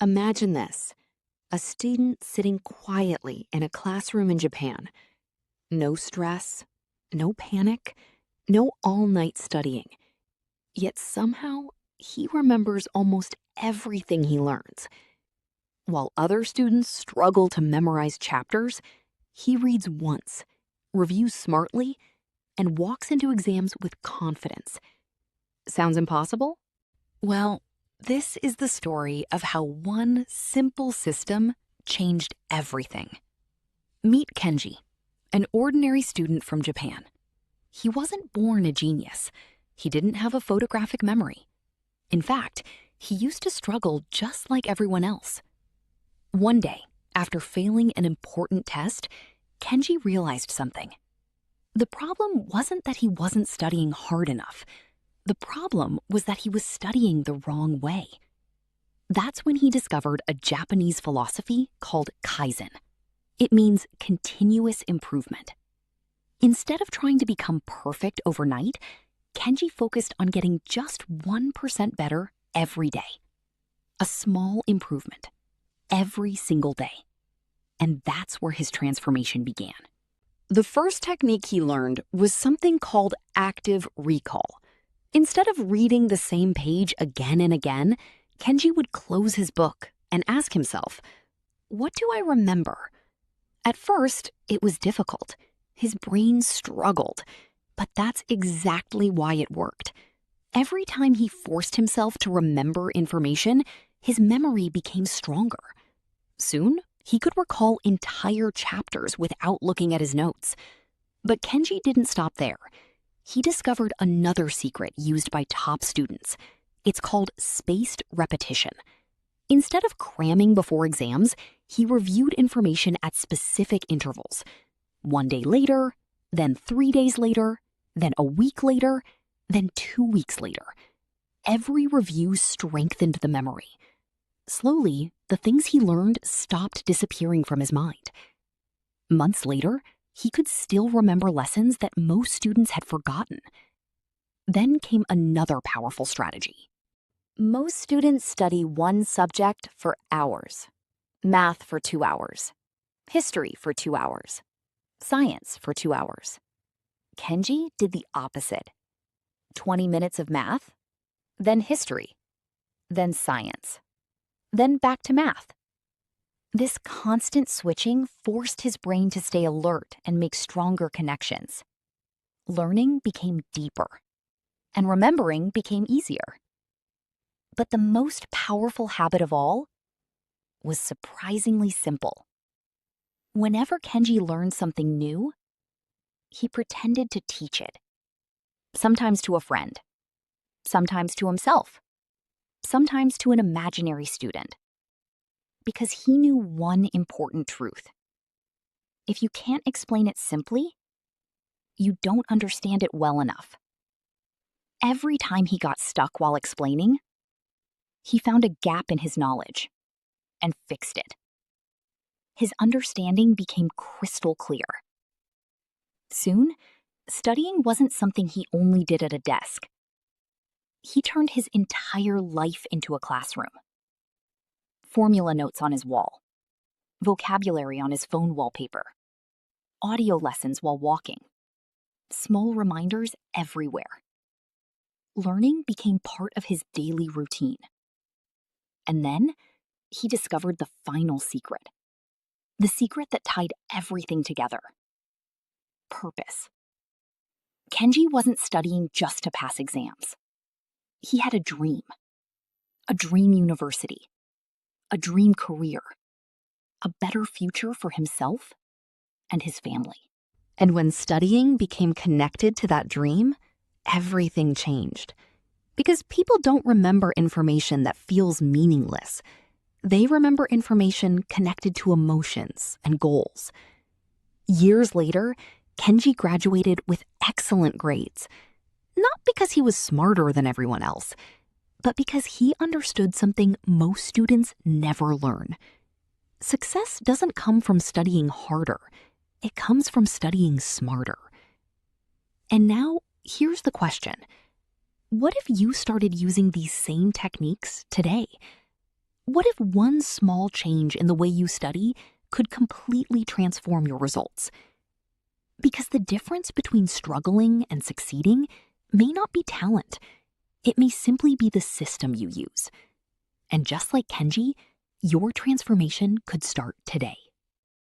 Imagine this, a student sitting quietly in a classroom in Japan. No stress, no panic, no all-night studying. Yet somehow, he remembers almost everything he learns. While other students struggle to memorize chapters, he reads once, reviews smartly, and walks into exams with confidence. Sounds impossible? Well, this is the story of how one simple system changed everything. Meet Kenji, an ordinary student from Japan. He wasn't born a genius. He didn't have a photographic memory. In fact, he used to struggle just like everyone else. One day, after failing an important test, Kenji realized something. The problem wasn't that he wasn't studying hard enough. The problem was that he was studying the wrong way. That's when he discovered a Japanese philosophy called Kaizen. It means continuous improvement. Instead of trying to become perfect overnight, Kenji focused on getting just 1% better every day. A small improvement, every single day. And that's where his transformation began. The first technique he learned was something called active recall. Instead of reading the same page again and again, Kenji would close his book and ask himself, "What do I remember?" At first, it was difficult. His brain struggled, but that's exactly why it worked. Every time he forced himself to remember information, his memory became stronger. Soon, he could recall entire chapters without looking at his notes. But Kenji didn't stop there. He discovered another secret used by top students. It's called spaced repetition. Instead of cramming before exams, he reviewed information at specific intervals. 1 day later, then 3 days later, then a week later, then 2 weeks later. Every review strengthened the memory. Slowly, the things he learned stopped disappearing from his mind. Months later, he could still remember lessons that most students had forgotten. Then came another powerful strategy. Most students study one subject for hours. Math for 2 hours. History for 2 hours. Science for 2 hours. Kenji did the opposite. 20 minutes of math, then history, then science, then back to math. This constant switching forced his brain to stay alert and make stronger connections. Learning became deeper, and remembering became easier. But the most powerful habit of all was surprisingly simple. Whenever Kenji learned something new, he pretended to teach it. Sometimes to a friend, sometimes to himself, sometimes to an imaginary student. Because he knew one important truth. If you can't explain it simply, you don't understand it well enough. Every time he got stuck while explaining, he found a gap in his knowledge and fixed it. His understanding became crystal clear. Soon, studying wasn't something he only did at a desk. He turned his entire life into a classroom. Formula notes on his wall, vocabulary on his phone wallpaper, audio lessons while walking, small reminders everywhere. Learning became part of his daily routine. And then he discovered the final secret. The secret that tied everything together. Purpose. Kenji wasn't studying just to pass exams. He had a dream university, a dream career, a better future for himself and his family. And when studying became connected to that dream, everything changed. Because people don't remember information that feels meaningless. They remember information connected to emotions and goals. Years later, Kenji graduated with excellent grades. Not because he was smarter than everyone else, but because he understood something most students never learn. Success doesn't come from studying harder. It comes from studying smarter. And now, here's the question. What if you started using these same techniques today? What if one small change in the way you study could completely transform your results? Because the difference between struggling and succeeding may not be talent. It may simply be the system you use. And just like Kenji, your transformation could start today.